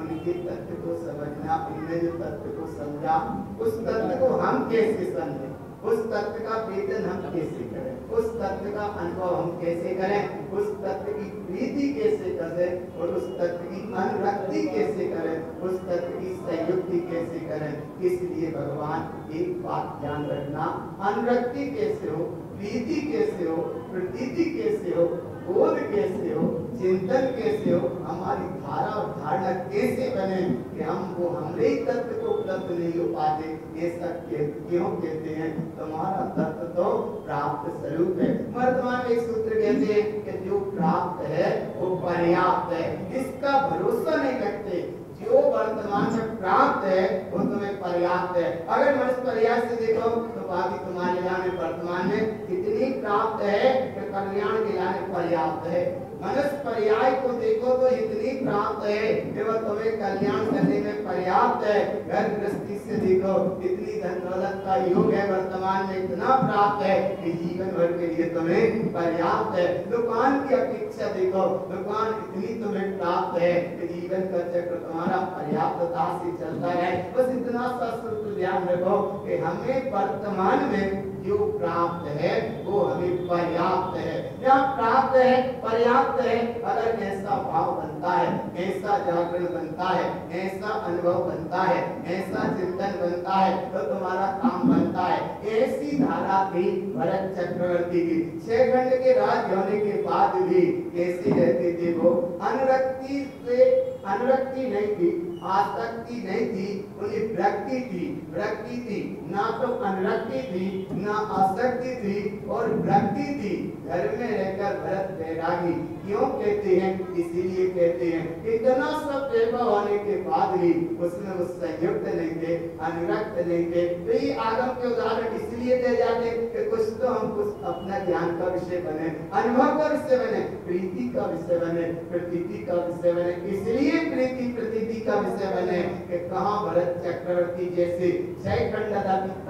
उनके तत्व को समझना, उनमें जो तत्व को समझा, उस तत्व को हम कैसे समझें, उस तत्व का वेदन हम कैसे करें, उस तत्व का अनुभव हम कैसे करें, उस तत्व की प्रीति कैसे करें और उस तत्व की अनुरक्ति कैसे करें, उस तत्व की संयुक्ति कैसे करें। इसलिए भगवान एक बात ध्यान रखना, अनुरक्ति कैसे हो, प्रीति कैसे हो, प्रतीति कैसे हो, बोध कैसे हो, चिंतन कैसे हो, हमारी धारा और धारणा कैसे बने कि हम वो हमारे तत्व को उपलब्ध नहीं हो पाते। ये सब क्यों कहते हैं? तुम्हारा तत्व तो प्राप्त स्वरूप है। वर्तमान में एक सूत्र कहते हैं कि जो प्राप्त है वो पर्याप्त है, इसका भरोसा नहीं रखते। जो वर्तमान में प्राप्त है वो तुम्हें पर्याप्त है। अगर मनुष्य पर्याय से देखो तो बाकी तुम्हारे लाने वर्तमान में कितनी प्राप्त है कि कल्याण के लाने पर्याप्त है। मनुष्य पर्याय को देखो तो इतनी प्राप्त है कि वह तुम्हें कल्याण करने में पर्याप्त है। घर गृहस्थी से देखो इतनी धन दौलत का योग है, वर्तमान में इतना प्राप्त है कि जीवन भर के लिए तुम्हें पर्याप्त है। दुकान की अपेक्षा देखो, दुकान इतनी तुम्हें प्राप्त है कि जीवन का चक्र तुम्हारा पर्याप्तता से चलता है। बस इतना सा सूत्र ध्यान रखो कि हमें वर्तमान में जो प्राप्त है वो हमें पर्याप्त है। यहाँ प्राप्त है, पर्याप्त है, अगर ऐसा भाव बनता है, ऐसा जागरण बनता है, ऐसा अनुभव बनता है, ऐसा चिंतन बनता है तो तुम्हारा काम बनता है। ऐसी धारा थी भरत चक्रवर्ती की। 6 खंड के राज होने के बाद भी कैसे रहते थे वो? अनुरक्ति से अनुरक्ति नहीं थी, आसक्ति नहीं थी, उन्हें विरक्ति थी। विरक्ति थी, ना तो अनुरक्ति थी, ना आसक्ति थी और विरक्ति थी। घर में रहकर भरत बैरागी क्यों कहते हैं? इसीलिए कहते हैं इतना सब वैभव होने के बाद भी उसमें वो संयुक्त नहीं थे, अनुरक्त नहीं थे। तो ये आगम के उदाहरण इसलिए दे जाते कि कुछ तो हम कुछ अपना ज्ञान का विषय बने, अनुभव का विषय बने, प्रीति का विषय बने, प्रतीति का विषय बने। इसलिए प्रीति प्रतीति का विषय बने कि कहाँ भरत चक्रवर्ती जैसे 6 खंड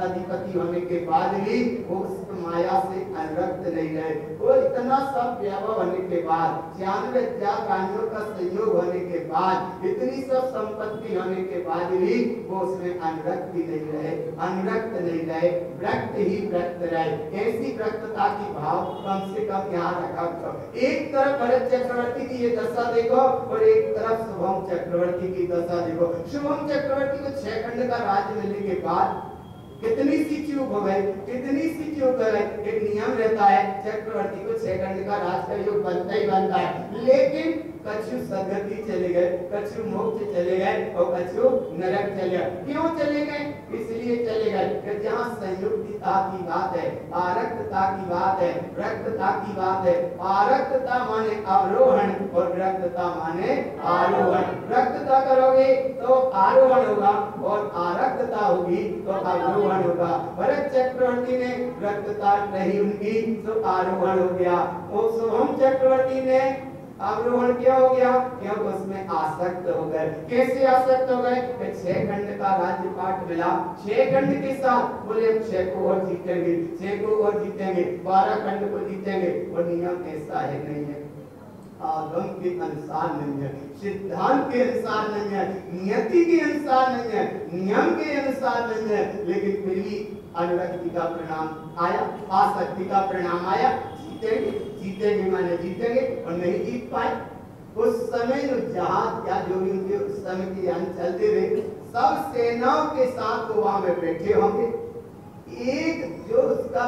अधिपति होने के बाद भी वो उस माया से अनुरक्त नहीं रहे। वो इतना सब वैभव होने के बाद, 96 प्राणियों का संयोग होने के बाद, इतनी सब संपत्ति होने के बाद भी वो उसमें अनुरक्त ही नहीं रहे, अनुरक्त नहीं रहे, विरक्त ही विरक्त रहे। ऐसी विरक्तता की भाव कम से कम यहाँ रखा करो। एक तरफ भरत चक्रवर्ती की ये दशा देखो और एक तरफ शुभम चक्रवर्ती की दशा देखो। शुभम चक्रवर्ती को 6 खंड का राज्य मिलने के बाद कितनी सी चूक हो गई, कितनी सी चूक हो गई। एक नियम रहता है चक्रवर्ती को 6 खंड का राज का योग बनता ही बनता है, लेकिन कछु सदगति चले गए, कछु मोक्ष चले गए और कछु नरक चले गए। क्यों चले गए? इसलिए चले गए कि जहाँ संयुक्तता की बात है, आरक्तता की बात है, रक्तता की बात है। आरक्तता माने अवरोहण और रक्तता माने आरोहण। रक्तता करोगे तो आरोहण होगा और आरक्तता होगी तो अवरोहण होगा। भरत चक्रवर्ती ने रक्तता रही उनकी तो आरोहण हो गया, और सोहम चक्रवर्ती ने अवरोहण क्या हो गया? क्योंकि उसमें आसक्त हो गए। कैसे आसक्त हो गए? 6 खंड का राज्य पाठ मिला, 6 खंड के साथ बोले 6 को और जीतेंगे, 6 को और जीतेंगे, 12 खंड को जीतेंगे। और नियम ऐसा है नहीं है, आगम के अनुसार नहीं है, सिद्धांत के अनुसार नहीं है, नियति के अनुसार नहीं है, नियम के अनुसार नहीं है। लेकिन फिर भी अनुरक्ति का परिणाम आया, आसक्ति का परिणाम आया। जीतेंगे माने जीतेंगे और नहीं जीत पाए। उस समय जो जहाज या जो भी उनके उस समय के यान चलते थे, सब सेनाओं के साथ तो वहां में बैठे होंगे। एक जो उसका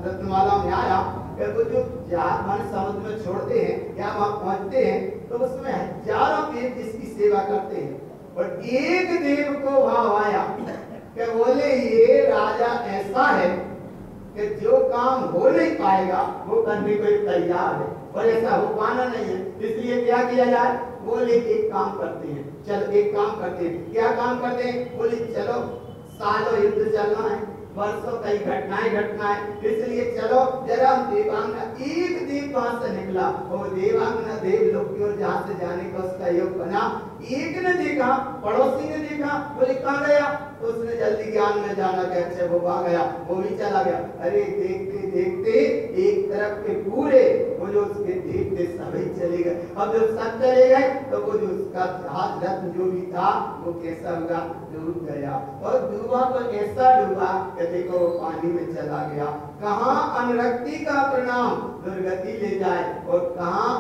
रत्नमाला में आया कि वो जो जहाज मान समुद्र में छोड़ते हैं या वहां पहुंचते हैं तो उसमें हजारों देव जिसकी सेवा करते हैं, और एक देव को वहां आया कि बोले ये राजा ऐसा है कि जो काम हो नहीं पाएगा वो करने को तैयार है, और ऐसा हो पाना नहीं है। इसलिए क्या किया जाए? बोले एक काम करते हैं, चलो एक काम करते हैं। क्या काम करते हैं? बोले चलो सालों युद्ध चलना है, वर्षों कई घटनाएं घटना है, इसलिए चलो जरा देवांगना। एक देव वहां से निकला, वो देवांगना देवलोक की ओर जहां से जाने का उसका योग बना। एक ने देखा, पड़ोसी ने देखा, बोले कहाँ गया? तो उसने जल्दी ज्ञान में जाना कि अच्छा वो आ गया, वो भी चला गया। अरे देखते देखते एक तरफ के पूरे वो जो उसके देखते सभी चले गए। अब जब सब चले गए तो वो जो उसका जहाज रथ जो भी था वो कैसा हुआ? डूब गया। और डूबा तो ऐसा डूबा कि देखो वो पानी में चला गया। कहाँ अनुरक्ति का परिणाम दुर्गति ले जाए, और कहाँ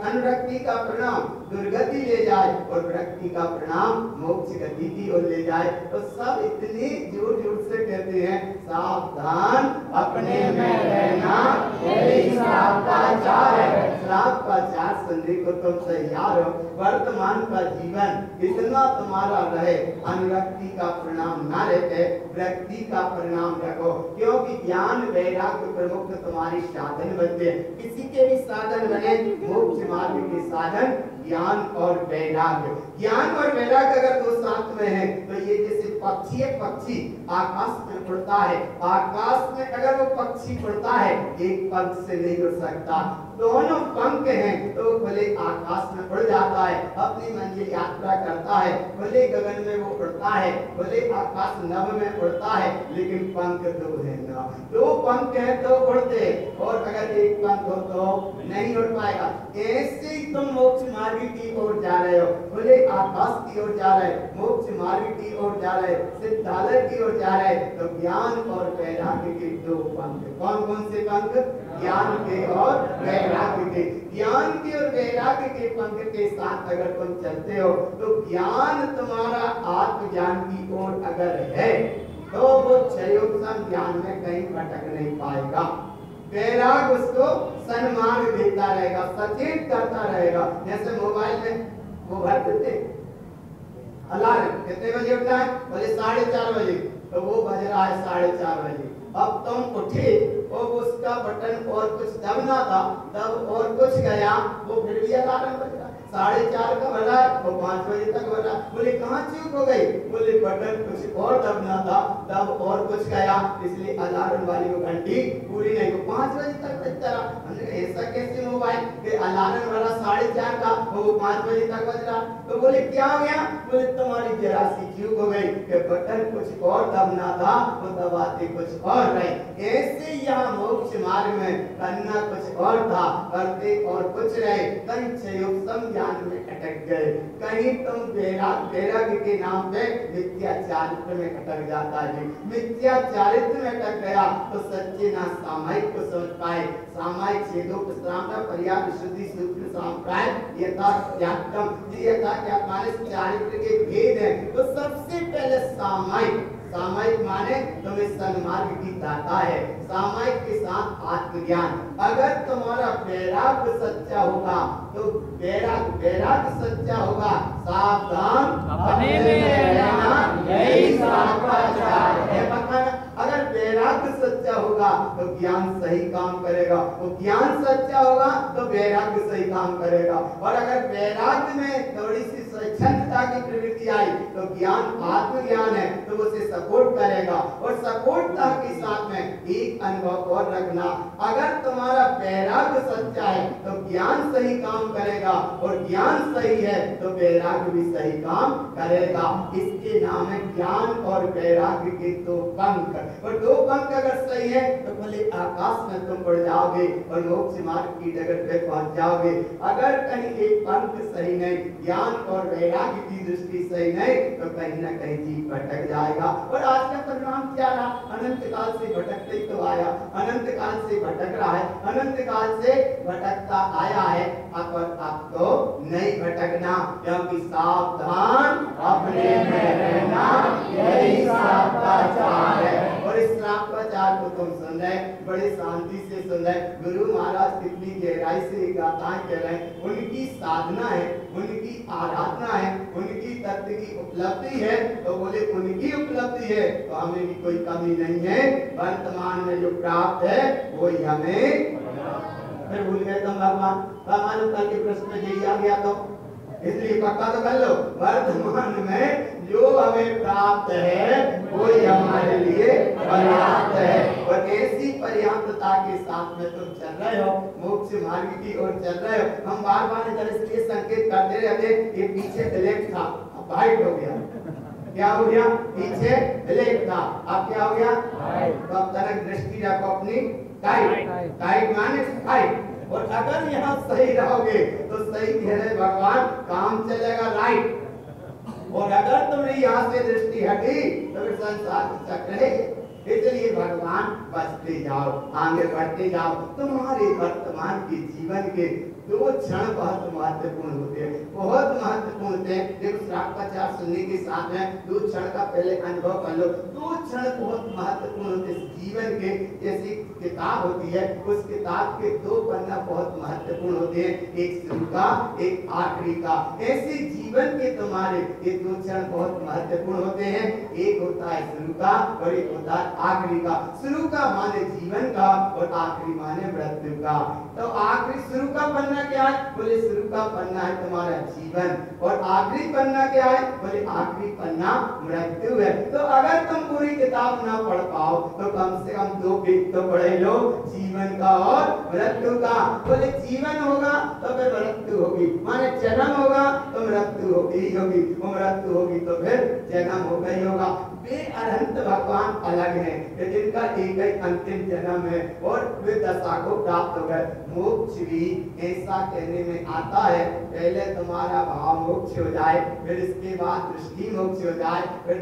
अनुरक्ति का परिणाम दुर्गति ले जाए, और विरक्ति का परिणाम मोक्ष गति की ओर ले जाए। तो सब इतने जोर जोर से कहते हैं सावधान अपने में रहना, यही श्राप का चार है। श्राप का चार सुनने को तुम तैयार हो। वर्तमान का जीवन इतना तुम्हारा रहे, अनुरक्ति का परिणाम ना रहे, विरक्ति का परिणाम रखो। क्योंकि ज्ञान वैराग्य प्रमुख तुम्हारी साधन बनते हैं। किसी के भी साधन बने, मोक्ष मार्ग के साधन ज्ञान और वैराग्य। ज्ञान और वैराग्य अगर दो साथ में है तो ये जैसे पक्षी है, पक्षी आकाश में उड़ता है, आकाश में अगर वो पक्षी उड़ता है एक पंख से नहीं उड़ सकता, दोनों पंख हैं तो भले आकाश में उड़ जाता है, अपनी मंजिल यात्रा करता है, भले गगन में वो उड़ता है, भले आकाश नभ में उड़ता है, लेकिन पंख दो है ना, दो पंख है तो उड़ते, और अगर एक पंख हो तो नहीं उड़ पाएगा। ऐसे ही तुम मोक्ष मार्ग की ओर जा रहे हो, भले आकाश की ओर जा रहे, मोक्ष मार्ग की ओर जा रहे, सिद्धालय की ओर जा रहे, तो ज्ञान और वैराग्य के दो पंख। कौन कौन से पंख? ज्ञान के और वैराग्य के। ज्ञान के और वैराग्य के पंख के साथ अगर तुम चलते हो तो ज्ञान तुम्हारा आत्मज्ञान की ओर अगर है तो वो क्षयोत्तम ज्ञान में कहीं भटक नहीं पाएगा। वैराग उसको सन्मार्ग देता रहेगा, सचेत करता रहेगा। जैसे मोबाइल में वो भर देते अलार्म, कितने बजे उठना है? बोले 4:30 बजे, तो वो बज रहा है 4:30 बजे। अब तुम उठे और उसका बटन और कुछ दबना था, तब और कुछ गया, वो फिर भी अलार्म बज रहा है। 4:30 का बजा है, वो 5 बजे तक बजा। बोले कहाँ चूक हो गई? बोले बटन कुछ और दबना था, तब और कुछ गया, इसलिए अलार्म वाली वो घंटी पूरी नहीं, वो 5 बजे तक बजता रहा। हमने ऐसा कैसे मोबाइल कि अलार्म वाला 4:30 का वो 5 बजे तक बज रहा? तो बोले क्या हो गया? बोले तुम्हारी जरा सी चूक हो गई कि बटन कुछ और दबना था, वो दबाते कुछ और रहे। ऐसे यहाँ मोक्ष मार्ग में करना कुछ और था, करते और कुछ रहे, कहीं क्षयोत्तम ज्ञान में अटक गए, कहीं तुम वैराग्य के नाम पे मिथ्या चारित्र में अटक जाता है। मिथ्या चारित्र में अटक गया तो सच्चे ना सामायिक को समझ पाए। सामायिक छेदोपश्रामता पर्याप्त शुद्धि सूत्र संप्राय यथाज्ञातम, यथाज्ञात चारित्र के भेद है। तो सबसे पहले सामायिक, सामायिक माने तुम्हें सन्मार्ग की दाता है, सामायिक के साथ आत्मज्ञान। अगर तुम्हारा वैराग्य सच्चा होगा तो वैराग्य सच्चा होगा, सावधान अपने में रहना, यही श्राप का तो ज्ञान सही काम करेगा, वो ज्ञान सच्चा होगा तो वैराग्य सही काम करेगा। और अगर वैराग्य में थोड़ी सी स्वच्छंदता की प्रवृत्ति आई तो ज्ञान आत्मज्ञान है तो उसे सपोर्ट करेगा। और सपोर्टता के साथ में एक अनुभव और रखना, अगर तुम्हारा वैराग्य सच्चा है तो ज्ञान सही काम करेगा, और ज्ञान सही है तो वैराग्य भी सही काम करेगा। इसके नाम है ज्ञान और वैराग्य के दो पंख। और दो पंख अगर सही है तो भले आकाश में तुम उड़ जाओगे और मोक्ष मार्ग की डगर पे पहुंच जाओगे। अगर कहीं एक पंख सही नहीं, ज्ञान और वैराग्य की दृष्टि सही नहीं, तो कहीं ना कहीं जीव भटक जाएगा। और आज का परिणाम क्या रहा? अनंत काल से भटकते ही तो आया, अनंत काल से भटक रहा है, अनंत काल से भटकता आया है। अब तो नहीं भटकना, क्योंकि सावधान अपने में रहना, यही श्रापाचार है। और इस श्रापाचार को तुम सुन रहे, बड़े शांति से सुन रहे। गुरु महाराज कितनी गहराई से गाथाएं कह रहे हैं, उनकी साधना है, उनकी आराधना है, उनकी तत्व की उपलब्धि है। तो बोले उनकी उपलब्धि है तो हमें भी कोई कमी नहीं है, वर्तमान में जो प्राप्त है वो हमें। फिर भूल गए तुम भगवान, भगवान कल के प्रश्न में यही आ गया तो इसलिए पक्का तो कर लो, वर्तमान में जो हमें प्राप्त है वो हमारे लिए पर्याप्त है। और ऐसी पर्याप्तता के साथ में तुम चल रहे हो, मोक्ष मार्ग की ओर चल रहे हो। हम बार बार इधर इसलिए संकेत करते रहते, ये पीछे ब्लैक था अब व्हाइट हो गया, क्या हो गया? पीछे ब्लैक था अब क्या हो गया? तो अब तक दृष्टि रखो अपनी टाइट, टाइट माने टाइट। और अगर यहाँ सही रहोगे तो सही कह रहे भगवान, काम चलेगा राइट। और अगर तुमने यहाँ से दृष्टि हटी तो फिर संसार चक्र है। इसलिए भगवान बचते जाओ, आगे बढ़ते जाओ। तुम्हारे वर्तमान के जीवन के दो क्षण बहुत महत्वपूर्ण होते हैं, बहुत महत्वपूर्ण होते हैं। देखो श्रापाचार सुनने के साथ में दो क्षण का पहले अनुभव कर लो। दो क्षण बहुत महत्वपूर्ण होते हैं जीवन के। जैसी किताब होती है, उस किताब के दो पन्ना बहुत महत्वपूर्ण होते हैं, एक शुरू का एक आखिरी का। ऐसे जीवन के तुम्हारे ये दो क्षण बहुत महत्वपूर्ण होते हैं। एक होता है शुरू का और एक होता है आखिरी का। शुरू का माने जीवन का और आखिरी माने मृत्यु का। तो आखिरी शुरू का पन्ना क्या है? बोले शुरू का पन्ना है तुम्हारा जीवन, और आखिरी पन्ना क्या है? बोले आखिरी पन्ना मृत्यु है। तो अगर तुम पूरी किताब ना पढ़ पाओ तो कम से कम दो पेज तो पढ़े लो, जीवन का और मृत्यु का। बोले जीवन होगा तो फिर मृत्यु होगी, माने जन्म होगा तो मृत्यु होगी होगी, वो मृत्यु होगी तो फिर जन्म होगा ही होगा। वे अनंत भगवान अलग हैं, जिनका एक ही अंतिम जन्म है और वे दशा को प्राप्त हो गए। मोक्ष भी ऐसा कहने में आता है, पहले तुम्हारा भाव मोक्ष हो जाए, फिर इसके बाद दृष्टि मोक्ष हो जाए, फिर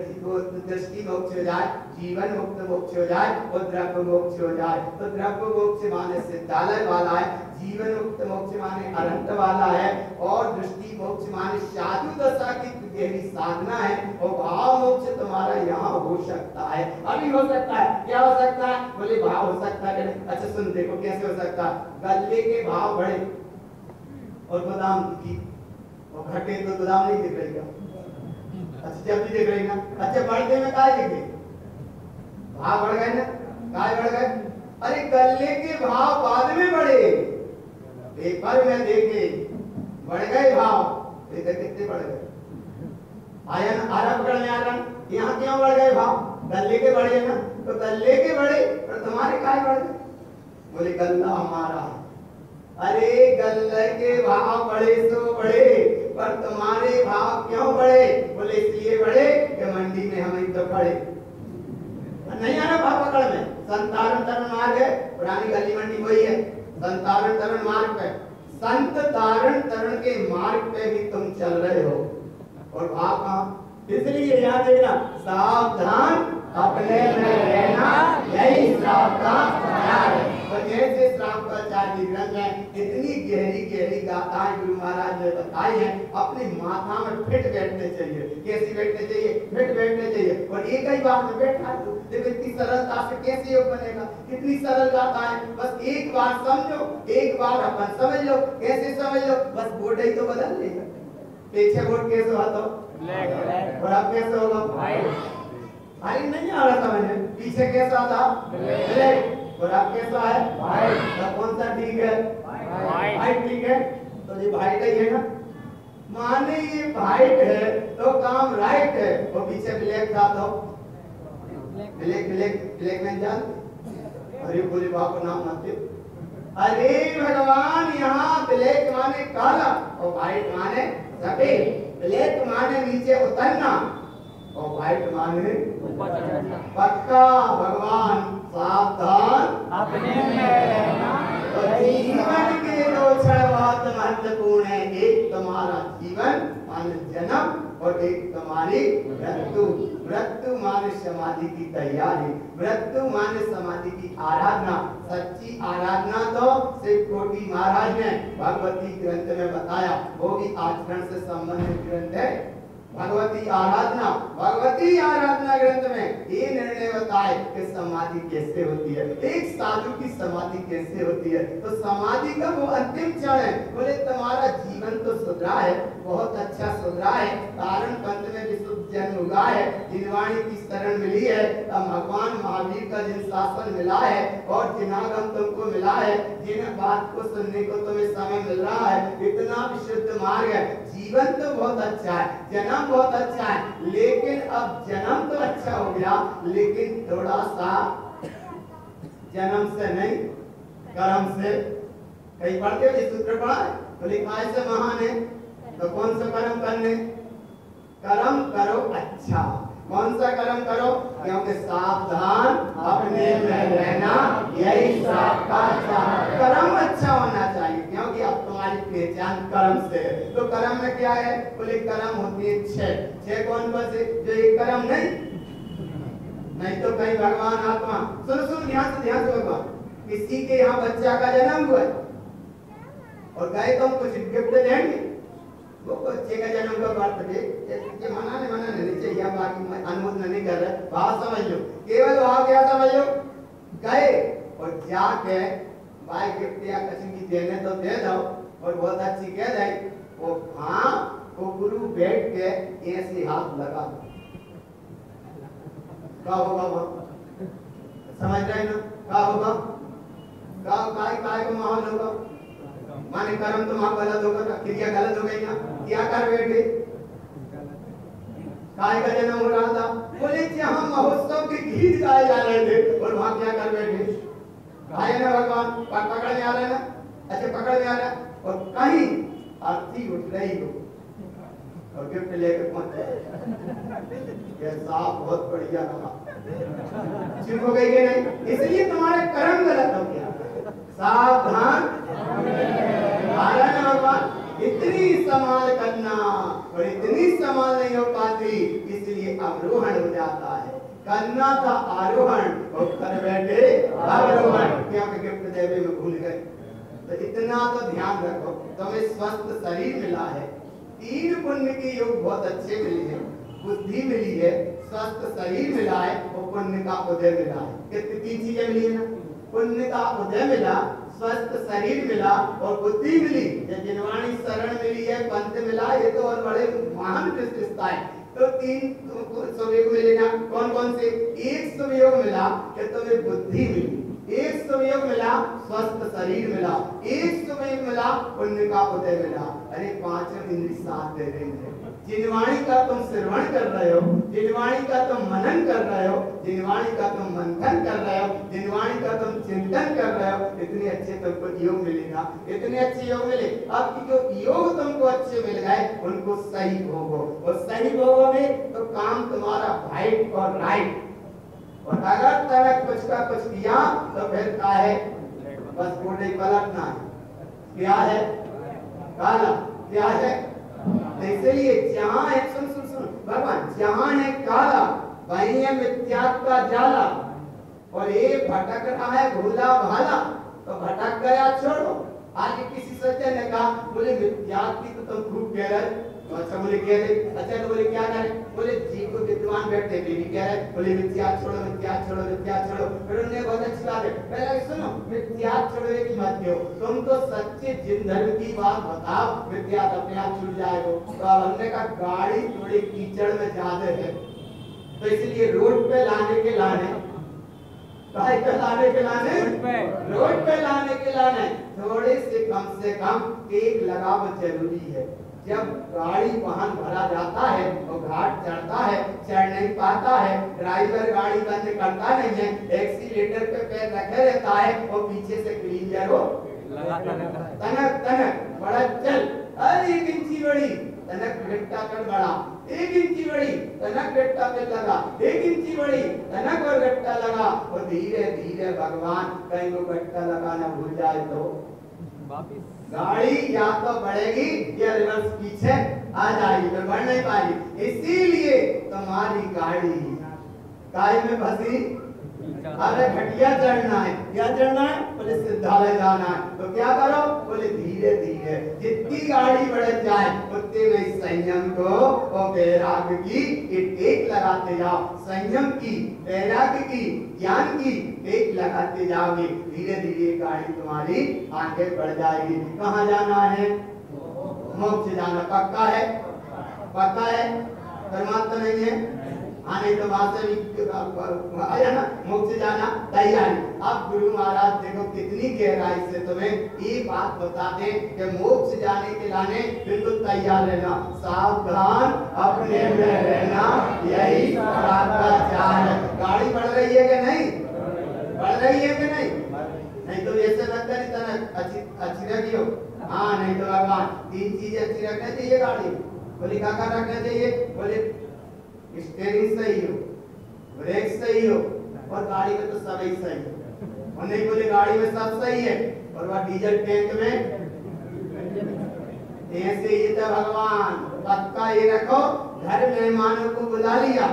दृष्टि मोक्ष हो जाए, जीवन मुक्त मोक्ष हो जाए और द्रव्य मोक्ष हो जाए। तो द्रव्य मोक्ष माने सिद्धालय वाला है, जीवन मुक्त मोक्ष माने अनंत वाला है, और दृष्टि मोक्ष माने साधु दशा की गहरी साधना है। और भाव मोक्ष तुम्हारा यहाँ हो सकता है, अभी हो सकता है। क्या हो सकता है? बोले भाव हो सकता है। अच्छा सुन देखो कैसे हो सकता है। गल्ले के भाव बढ़े और गोदाम की और घटे तो गोदाम नहीं दिख रही क्या? अच्छा जब भी दिख रही ना, अच्छा बढ़ते में काय दिखे? भाव बढ़ गए ना, काय बढ़ गए? अरे गल्ले के भाव बाद में बढ़े, पेपर में देखे बढ़ गए भाव, देखो कितने बढ़ गए। आयन आरा पकड़ में आरा, यहाँ क्यों बढ़ गए भाव? गल्ले के बढ़े ना, तो गल्ले के बढ़े और तुम्हारे काय बढ़ गए? बोले गल्ला हमारा। अरे गल्ले के भाव बढ़े सो बढ़े, पर तुम्हारे भाव क्यों बढ़े? बोले इसलिए बढ़े कि मंडी में हम तो खड़े नहीं आना भाव पकड़ में। संतारण तरण मार्ग है, पुरानी गली मंडी वही है, संतारण तरण मार्ग पे। संत तारण तरण के मार्ग पे भी तुम चल रहे हो और भाव कहाँ? इसलिए याद रखना, सावधान अपने में रहना, यही श्राप का चार है। और जैसे श्राप का चार की ग्रंथ में इतनी गहरी गहरी गाथाएं गुरु महाराज ने बताई है, अपने माथा में फिट बैठने चाहिए। कैसे बैठने चाहिए? फिट बैठने चाहिए। और एक ही बात में बैठा दो, देखो इतनी सरलता से कैसे योग बनेगा, कितनी सरल गाथाएं। बस एक बार समझो, एक बार अपन समझ लो। कैसे समझ लो? बस बोर्ड ही तो बदल लेगा। पीछे बोर्ड कैसे हुआ तो ब्लैक, और अब कैसे होगा? अरे नहीं आ रहा समझ में, पीछे कैसा था? ब्लैक। और अब कैसा है व्हाइट। तो कौन सा ठीक है व्हाइट ठीक है। तो ये व्हाइट ही है ना, माने ये व्हाइट है तो काम राइट है। और पीछे ब्लैक था तो ब्लैक ब्लैक ब्लैक में जान अरे बोले बाप नाम मत दे। अरे भगवान यहाँ ब्लैक माने काला और व्हाइट माने सफेद। ब्लैक माने नीचे उतरना और व्हाइट माने पक्का। भगवान सावधान अपने में रहना। तो जीवन के दो क्षण बहुत महत्वपूर्ण है, एक तुम्हारा जीवन माने जन्म और एक तुम्हारी मृत्यु। मृत्यु माने समाधि की तैयारी, मृत्यु माने समाधि की आराधना। सच्ची आराधना तो सिर्फ कोटि महाराज ने भगवती ग्रंथ में बताया, वो भी आचरण से संबंधित ग्रंथ है। भगवती आराधना ग्रंथ में ये निर्णय बताए कि समाधि कैसे होती है, एक साधु की समाधि कैसे होती है। तो समाधि का वो अंतिम क्षण है। बोले तुम्हारा जीवन तो सुधरा है, बहुत अच्छा सुधरा है, तारण पंथ में विशुद्ध जन्म हुआ है, जिनवाणी की शरण मिली है, भगवान महावीर का जिन शासन मिला है और जिनागम तुमको मिला है, जिन बात को सुनने को तुम्हें समय मिल रहा है, इतना विशुद्ध मार्ग है। जीवन तो बहुत अच्छा है, जन्म बहुत अच्छा है, लेकिन अब जन्म तो अच्छा हो गया, लेकिन थोड़ा सा जन्म से नहीं कर्म से। कहीं पढ़ते हो सूत्र पढ़ा है, बोले काय से महान है, तो कौन सा कर्म करने? कर्म करो अच्छा। कौन सा कर्म करो? क्योंकि सावधान अपने में रहना यही सबका अच्छा। कर्म अच्छा होना चाहिए, क्योंकि अब तुम्हारी पहचान कर्म से है। तो कर्म में क्या है? बोले कर्म होती है छह। कौन बसे? जो एक कर्म नहीं तो कहीं भगवान आत्मा। सुनो ध्यान से भगवान, किसी के यहाँ बच्चा का जन्म हुआ और गए तो हम कुछ गिफ्ट देंगे, वो बच्चे का जन्म का बर्थडे मनाने नहीं चाहिए, बाकी अनुमोदन नहीं कर रहे। भाव समझ लो, केवल भाव क्या समझ लो, गए और जाके भाई गिफ्ट या किसी की देने तो दे दो और बहुत अच्छी कह दे वो। हाँ वो गुरु बैठ के ऐसे हाथ लगा दो, क्या होगा वहाँ? समझ रहे ना क्या होगा? काय को माहौल होगा, माने कर्म तो वहां गलत होगा, क्रिया गलत हो गई ना। क्या कर बैठे? काय का जन्म हो रहा था, बोले जहाँ महोत्सव के गीत गाए जा रहे थे और वहां क्या कर बैठे? आए ना भगवान पकड़ में आ रहे ना, अच्छा पकड़ में आ रहा और कहीं आरती उठ रही हो और गिफ्ट लेकर पहुंचे, साफ बहुत बढ़िया रहा, चुप हो गई कि नहीं? इसलिए तुम्हारे कर्म गलत हो गया। सावधान भगवान, इतनी संभाल करना और इतनी संभाल नहीं हो पाती, इसलिए अवरोहण हो जाता है। करना था आरोहण और कर बैठे अवरोहण, क्योंकि गिफ्ट देवे में भूल गए। तो इतना तो ध्यान रखो, तुम्हें स्वस्थ शरीर मिला है, 3 पुण्य के योग बहुत अच्छे मिले हैं, बुद्धि मिली है, स्वस्थ शरीर मिला है और पुण्य का उदय मिला है। कितनी 3 चीजें मिली है ना, पुण्य का उदय मिला, स्वस्थ शरीर मिला और बुद्धि मिली, जिनवाणी शरण मिली है, पंथ मिला, ये तो और बड़े महान विशेषता है। तो 3 सुवियोग मिले ना, कौन से? एक सुवियोग मिला कि तुम्हें बुद्धि मिली, एक सुवियोग मिला स्वस्थ शरीर मिला, एक सुवियोग मिला पुण्य का उदय मिला। अरे 5 इंद्रिय साथ दे रही है। जिनवाणी का तुम श्रवण कर रहे हो, जिनवाणी का तुम मनन कर रहे हो, जिनवाणी का तुम मंथन कर रहे हो, जिनवाणी का तुम चिंतन कर रहे हो, इतने अच्छे तुमको योग मिलेगा, इतने अच्छे योग मिले। अब जो योग तुमको अच्छे मिल गए उनको सही भोगो, और सही भोगोगे तो काम तुम्हारा वाइट और राइट। और अगर तरह कुछ का कुछ किया तो फिर क्या है? बस कोटे पलटना है। क्या है? काला। क्या है? इसलिए जहां है, सुन भगवान, जहां है काला वहीं है मिथ्या का जाला, और ये भटक रहा है भूला भाला, तो भटक गया छोड़ो। आज किसी सज्जन ने कहा, बोले मिथ्या की तो तुम खूब कह रहे, तो अच्छा बोले कह रहे, अच्छा तो बोले क्या करें? बोले जी को विद्वान बैठे भी कह रहे, बोले मिथ्या छोड़ो, मिथ्या छोड़ो, मिथ्या छोड़ो। फिर उन्होंने बहुत अच्छी बात है, पहले सुनो, मिथ्या छोड़ने की मत करो, तुम तो सच्चे जिन धर्म की बात बताओ, मिथ्या अपने आप छूट जाएगा। तो अब हमने कहा गाड़ी थोड़ी कीचड़ में ज्यादा है, तो इसलिए रोड पे लाने के लाने गाड़ी पे लाने के लाने, रोड पे लाने के लाने थोड़े से कम टेक लगाव जरूरी है। जब गाड़ी वाहन भरा जाता है तो घाट चढ़ता है, चढ़ नहीं पाता है, ड्राइवर गाड़ी बंद करता नहीं है, एक्सीलेटर पे पैर रखे रहता है और पीछे से क्लीनर हो तनक तनक बड़ा चल, अरे 1 इंची बड़ी तनक गट्टा कर बड़ा, 1 इंची बड़ी तनक गट्टा पे लगा, 1 इंची बड़ी तनक और गट्टा लगा, और धीरे धीरे भगवान कहीं वो गट्टा लगाना भूल जाए तो गाड़ी या तो बढ़ेगी या रिवर्स पीछे आ जाएगी, तो बढ़ नहीं पाएगी। इसीलिए तुम्हारी गाड़ी काय में फंसी, अरे घटिया चढ़ना है, क्या चढ़ना है, बोले सिद्धालय जाना है, तो क्या करो, बोले धीरे धीरे जितनी गाड़ी बढ़ जाए उतने में संयम को और वैराग की टेक लगाते जाओ, संयम की, वैराग की, ज्ञान की टेक लगाते जाओगे, धीरे धीरे गाड़ी तुम्हारी आगे बढ़ जाएगी। कहाँ जाना है, मोक्ष जाना, पक्का है, पक्का है, परमात्मा नहीं है, आने तो आया ना, मोक्ष जाना तैयारी। अब गुरु महाराज देखो कितनी गहराई से तुम्हें ये बात बताते कि मोक्ष जाने के लाने बिल्कुल तैयार रहना, सावधान अपने में रहना, यही सदाचार है। गाड़ी बढ़ रही है कि नहीं, बढ़ रही है कि नहीं, नहीं तो ऐसे लगता नहीं तनक अच्छी रखी हो, हाँ नहीं तो भगवान 3 चीजें अच्छी रखना चाहिए गाड़ी, बोले क्या रखना चाहिए, बोले स्टीयरिंग सही हो, ब्रेक सही हो, और गाड़ी में तो सब ही सही है, और नहीं बोले गाड़ी में सब सही है और वह डीजल टैंक में ऐसे ही था भगवान। पक्का ये रखो, घर मेहमानों को बुला लिया,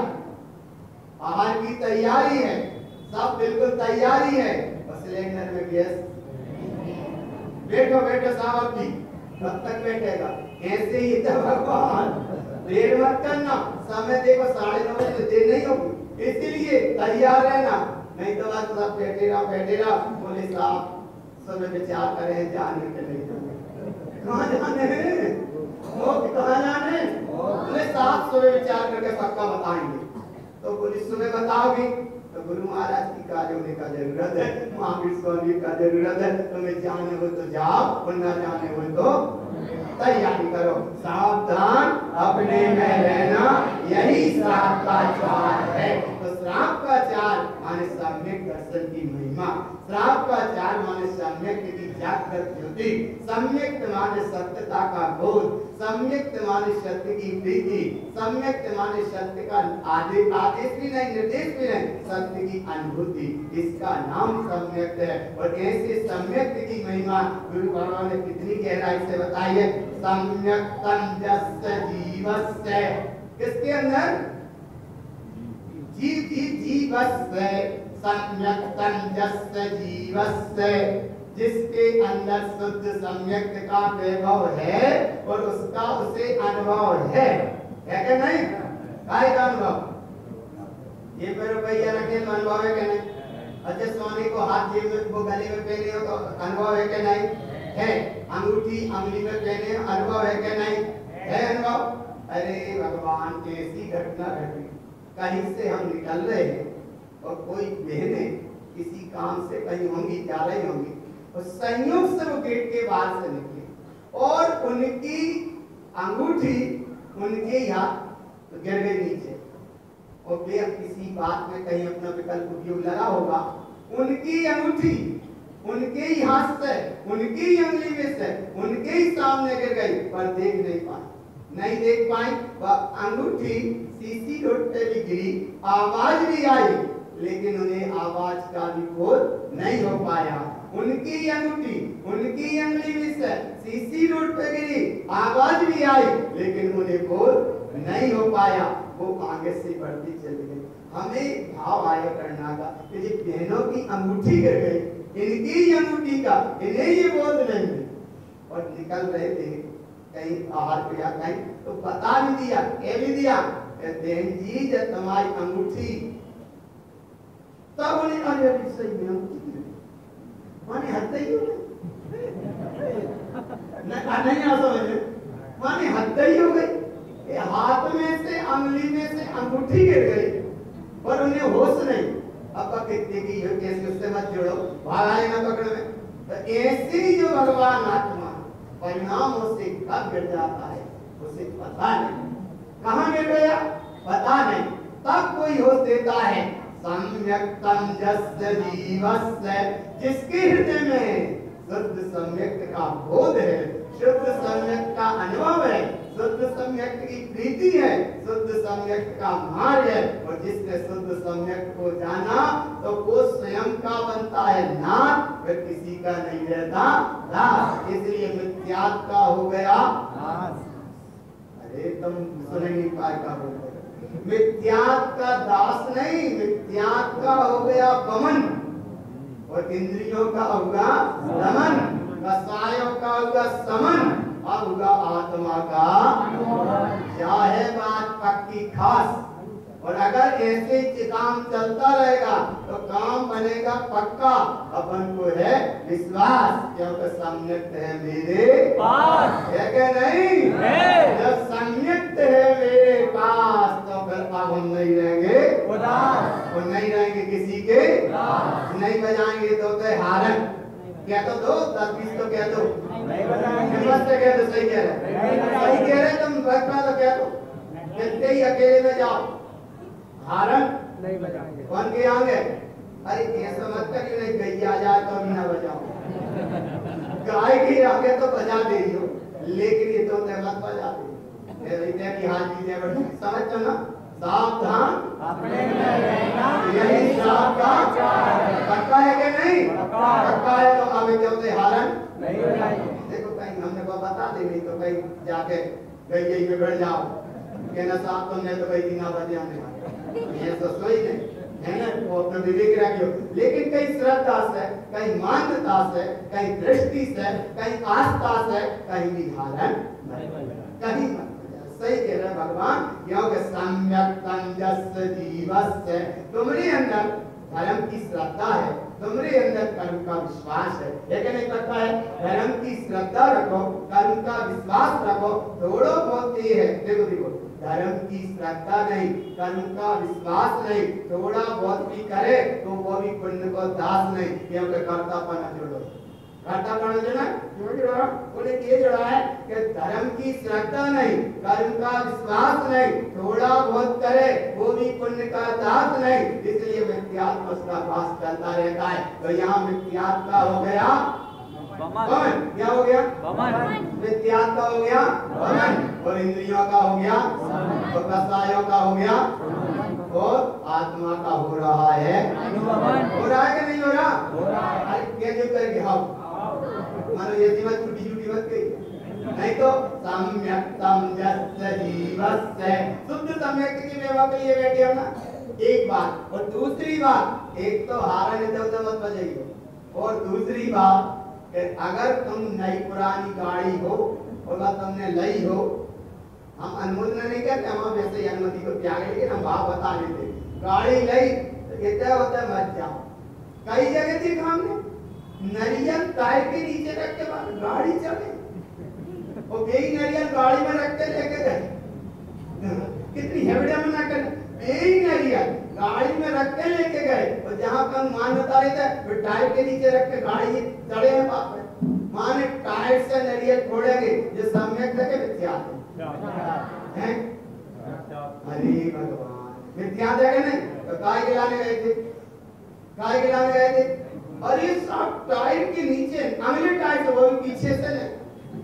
आहार की तैयारी है, सब बिल्कुल तैयारी है, बस सिलेंडर में गैस, बैठो बैठो साहब जी, कब तक बैठेगा, ऐसे ही था भगवान। देर मत करना, समय देखो 9:30 बजे, देर नहीं होगी, इसलिए तैयार रहना, नहीं तो बस सब बैठे रहो। बोले साहब सब विचार करें जाने के नहीं जाने, कहाँ जाने हैं, कहाँ जाने, बोले साहब सुबह विचार करके पक्का बताएंगे, तो बोले सुबह बताओगे, तो गुरु महाराज की कार्य होने का जरूरत है, महावीर स्वामी का जरूरत है, तुम्हें जाने हो तो जाओ और न जाने हो तो तैयारी करो, सावधान अपने में रहना, यही श्राप का चार है। तो श्राप का चार माने सम्यक दर्शन की महिमा, श्राप का चार माने सम्यक की जागृत ज्योति, सम्यक माने सत्यता का बोध, सम्यक माने सत्य की प्रीति, सम्यक माने सत्य का आदेश भी नहीं, निर्देश भी नहीं, सत्य की अनुभूति, इसका नाम सम्यक है। और ऐसे सम्यक की महिमा गुरु भगवान ने कितनी गहराई से बताई है, सम्यक्तम जस्य जीवस्य, किसके अंदर, जीव की जीवस्य, सम्यक्तम जस्य जीवस्य, जिसके अंदर शुद्ध सम्यक का वैभव है और उसका उसे अनुभव है क्या नहीं, काय का अनुभव, ये पे रुपया रखे तो अनुभव है क्या नहीं, अच्छा सोने को हाथ जेब में वो गले में पहने हो तो अनुभव है क्या नहीं है, अंगूठी अंगुली में पहने अनुभव है क्या नहीं है अनुभव। अरे भगवान कैसी घटना घटी, कहीं से हम निकल रहे हैं और कोई बहनें किसी काम से कहीं होंगी, जा रही होंगी, और संयोग से वो गेट के बाहर से निकली और उनकी अंगूठी उनके हाथ गिर गई नीचे, और फिर किसी बात में कहीं अपना विकल्प उपयोग लगा होगा, उनकी अंगूठी उनके ही हाथ से, उनकी ही अंगुली में से, उनके ही सामने गिर गई, पर देख नहीं पाई, नहीं देख पाई, वह अंगूठी सीसी रोड पे भी गिरी, आवाज भी आई, लेकिन उन्हें आवाज का भी बोध नहीं हो पाया। उनकी अंगूठी उनकी अंगुली में से सीसी रोड पे गिरी, आवाज भी आई, लेकिन उन्हें बोध नहीं हो पाया, वो आगे से बढ़ती चली गई। हमें भाव आया करना का कि ये बहनों की अंगूठी गिर गई, इनकी अंगूठी का इन्हें ये बोध नहीं, और निकल रहे थे कहीं आहार पे कहीं, तो बता भी दिया, कह भी दिया, बहन जी जब तुम्हारी अंगूठी, तब उन्हें अरे सही में अंगूठी माने हद ही हो गई, नहीं आ समझ माने हद ही हो गई, हाथ में से अंगुली में से अंगूठी गिर गई और उन्हें होश नहीं, अब कितने की हो कैसे उससे मत जोड़ो, भागा लेना पकड़ में। तो ऐसे ही जो भगवान आत्मा परिणामों से कब गिर जाता है उसे पता नहीं, कहाँ गिर गया पता नहीं, तब कोई होश देता है सम्यक्तम जस्य जीवस्य, जिसके हृदय में शुद्ध सम्यक का बोध है, शुद्ध सम्यक का अनुभव है, शुद्ध सम्यक की प्रीति है, शुद्ध सम्यक का मार्ग है, और जिसने शुद्ध सम्यक को जाना तो वो स्वयं का बनता है नाथ, वह किसी का नहीं रहता दास, इसलिए मिथ्यात्व का हो गया दास। अरे तुम सुन नहीं पाए का बोल रहे, मिथ्यात्व का दास नहीं, मिथ्यात्व का हो गया बमन, और इंद्रियों का होगा दमन, कसायों का होगा समन, अब होगा आत्मा का। क्या है बात पक्की खास, और अगर ऐसे ही काम चलता रहेगा तो काम बनेगा पक्का। अपन को है विश्वास, क्योंकि सम्यक्त है मेरे पास, है क्या नहीं है? जब सम्यक्त है मेरे पास तो फिर अब हम नहीं रहेंगे उदास, और नहीं रहेंगे किसी के नहीं बजाएंगे तो हारन। क्या तो दो 10-20 तो क्या दो नहीं बजाएंगे, कह दो सही कह रहे, सही कह रहे तुम, तो क्या दो कितने ही अकेले में जाओ हारन नहीं बजाएंगे, कौन के आगे? अरे ऐसा मत करिए, नहीं गैया जाए तो अभी ना बजाओ, गाय के आगे तो बजा दे रही हो, लेकिन ये तो मत बजा दे की हाल चीजें बड़ी समझ चल ना, सावधान अपने में रहना यही साफ का पक्का है कि नहीं? पक्का है तो अब क्यों से हारन नहीं बजाएंगे। देखो कहीं हमने को बता दे, नहीं तो कहीं जाके गैया में बैठ जाओ, कहना साहब तुमने तो कहीं ना बजाने, ये तो सही है ना, वो अपना विवेक रखियो। लेकिन कहीं श्रद्धा से, कहीं मान्यता से, कहीं दृष्टि से, कहीं आस्था से, कहीं विधारण कहीं सही कह रहे भगवान, क्योंकि सम्यक्तम जस्य जीवस्य, तुम्हारे अंदर धर्म की श्रद्धा है, तुम्हारे अंदर कर्म का विश्वास है, लेकिन नहीं पता है धर्म की श्रद्धा रखो, कर्म का विश्वास रखो, थोड़ा बहुत ये है। देखो देखो, धर्म की श्रद्धा नहीं, कर्म का विश्वास नहीं, थोड़ा बहुत भी करे तो वो भी पुण्य को दास नहीं, क्योंकि कर्तापन जोड़ो, कर्तापन जोड़ा बोले ये जोड़ा है कि धर्म की श्रद्धा नहीं, कर्म का विश्वास नहीं, थोड़ा बहुत करे वो भी पुण्य का दास नहीं, इसलिए मिथ्यात्व उसका पास चलता रहता है। तो यहाँ मिथ्यात्व का हो गया बमन, क्या हो गया बमन, मिथ्यात्व का हो गया बमन, और इंद्रियों का हो गया, और कसायों का हो गया, और आत्मा का हो रहा है अनुगमन। हो रहा है कि नहीं हो रहा? अरे कैसे करके हम मानो ये जीवन छुट्टी छुट्टी मत गई, नहीं तो सम्यक्तम जस्य जीवस्य, शुद्ध सम्यक की व्यवस्था के लिए बैठे हो ना, एक बात। और दूसरी बात, एक तो हारा नहीं मत बजाइए, और दूसरी बात अगर तुम नई पुरानी गाड़ी हो और वह तुमने लई हो, हम अनुमोदन नहीं करते, हम वैसे ही अनुमति को त्याग, लेकिन हम भाव बता देते, गाड़ी लई तो इतना होता है मत जाओ। कई जगह देखा हमने नरियल टायर के नीचे रख के बाद गाड़ी चले, और यही नरियल गाड़ी में रख के लेके गए, कितनी हेवड़िया में ना कर, यही नरियल गाड़ी में रख के लेके गए, और जहाँ पर मान्यता रहता है टायर के नीचे रख के गाड़ी चढ़े हैं बाप रे, माने टायर से नरियल छोड़ेंगे जो सम्यक तक मिथ्या है। अरे भगवान मिथ्या जगह नहीं तो काय गिलाने गए थे, काय गिलाने गए थे, और ये सब टायर के नीचे अगले टायर से वो पीछे से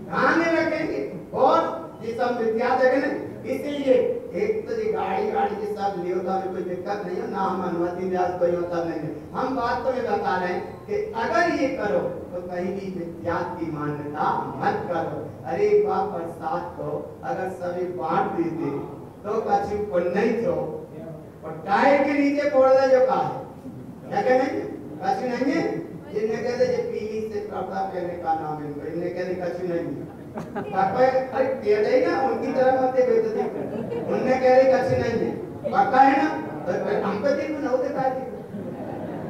ध्यान रखेंगे, और ये सब मिथ्या जगह नहीं। इसलिए एक तो ये गाड़ी के साथ लियो तो हमें कोई दिक्कत नहीं है ना, हम अनुमति व्यास कोई होता नहीं है, हम बात तो में बता रहे हैं कि अगर ये करो तो कहीं भी मिथ्या की मान्यता मत करो। अरे एक बात प्रसाद को अगर सभी बांट देते तो कछु पुण्य नहीं थो, और टायर के नीचे फोड़ दे जो कहा है क्या नहीं कछु नहीं है, जिन्हें कहते जो पीली से कपड़ा पहनने का नाम है, इन्हें कहते कछु नहीं है, पापा अरे कह रही ना उनकी तरफ आते बेइज्जती, उनने कह रही कछु नहीं है, पक्का है ना, तो हम पे देखो ना होते काय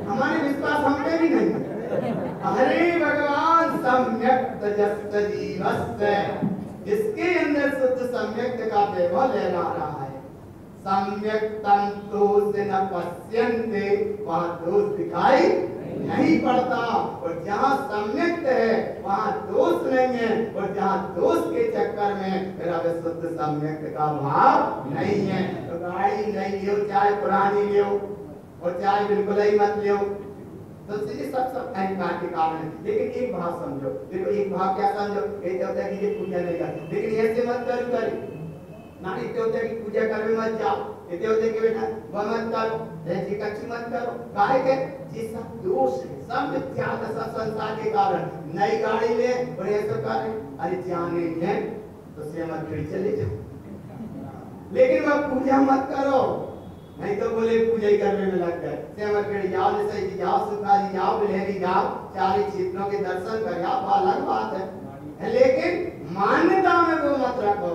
हमारे विश्वास हम पे भी नहीं है। अरे भगवान सम्यक्त जस्य जीवस्य, जिसके अंदर शुद्ध सम्यक्त का वैभव लहरा रहा है, सम्यक तंतुष न पश्यन्ते, वहाँ दोष दिखाई नहीं पड़ता। और जहाँ सम्यक है वहाँ दोष नहीं है, और जहाँ दोष के चक्कर में मेरा विशुद्ध सम्यक का भाव नहीं है। तो गाड़ी नहीं लियो, चाहे पुरानी लियो और चाहे बिल्कुल ही मत लियो, तो ये सब अहंकार के कारण है। लेकिन एक भाव समझो, देखो एक भाव क्या समझो, कहते होता है कि ये पूजा नहीं करते, लेकिन ऐसे मत करो ना, इतने होते कि पूजा करने मत जाओ, इतने होते कि बेटा वह मत करो, जैसे कच्ची मत करो, काहे के ये सब दोष है, सब मिथ्या दशा संसार के कारण। नई गाड़ी ले और ये सब कर रहे, अरे जाने है तो से मत खड़ी चले जाओ, लेकिन वह पूजा मत करो, नहीं तो बोले पूजा ही करने में लग गए। से मत खड़ी जाओ, जैसे कि जाओ सुखा जी जाओ, बिलहरी जाओ, चारों क्षेत्रों के दर्शन कर आओ, अलग बात है। लेकिन मान्यता में वो मत रखो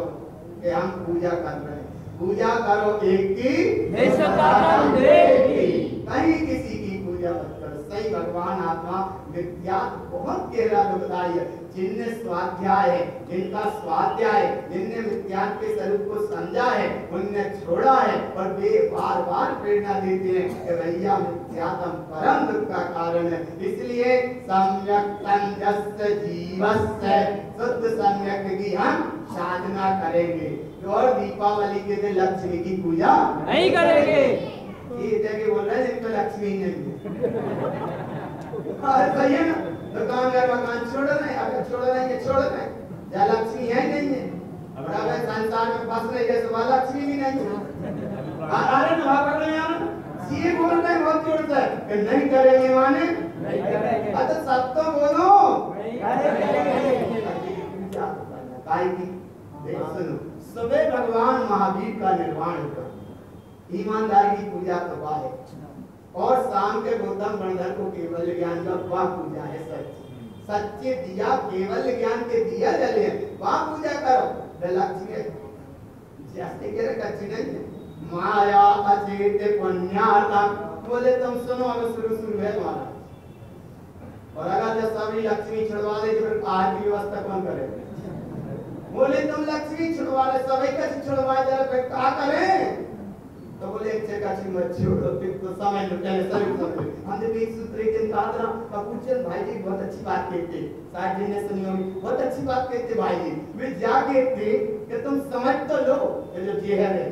कि हम पूजा कर रहे हैं। पूजा करो एक की, कहीं किसी की पूजा मत करो। सही भगवान आत्मा विद्या बहुत गहरा दुखदाई है। जिनने स्वाध्याय है, जिनका स्वाध्याय, जिनने विद्या के स्वरूप को समझा है, उनने छोड़ा है, और वे बार बार प्रेरणा देते हैं कि भैया मिथ्यात्म परम दुख का कारण है। इसलिए सम्यक तंजस्य जीवस्य, शुद्ध सम्यक की हम साधना करेंगे, और दीपावली के दिन लक्ष्मी की पूजा नहीं करेंगे। ये जगह बोल रहे हैं जिनमें लक्ष्मी नहीं है। सही है ना, दुकानदार मकान छोड़ रहे हैं, अगर छोड़ रहे हैं छोड़ रहे हैं, जहाँ लक्ष्मी है नहीं है, अब अगर संसार में फंस रही है तो वहाँ लक्ष्मी भी नहीं है। अरे ना पकड़ रहे हैं, ये बोल रहे हैं बहुत जोर से कि नहीं करेंगे, माने नहीं करेंगे। अच्छा सब तो बोलो नहीं करेंगे। सुनो, सुबह भगवान महावीर का निर्वाण हुआ, ईमानदारी की पूजा तबाह है, और शाम के गौतम बंधर को केवल ज्ञान का वह पूजा है। सच्चे दिया केवल ज्ञान के दिया जले, वह पूजा करो। लक्ष्मी जैसे के कच्ची नहीं है, माया अचेत पुण्यार्थम। बोले तुम सुनो, अगर शुरू है महाराज, और अगर जब सभी लक्ष्मी छुड़वा दे तो फिर आहार की व्यवस्था कौन करेगा? बोले तुम लक्ष्मी छुड़वा ले, सभी का छुड़वाए जरा फिर क्या करें? तो बोले एक जगह छी मत छोड़ो, फिर तो समय लुटाने सभी समझ। हमने भी एक सूत्र एक दिन कहा था, कपूरचंद भाई जी बहुत अच्छी बात कहते, शायद जी ने सुनी होगी, बहुत अच्छी बात कहते भाई जी। वे जा कहते कि तुम समझ तो लो, ये जो जहर है,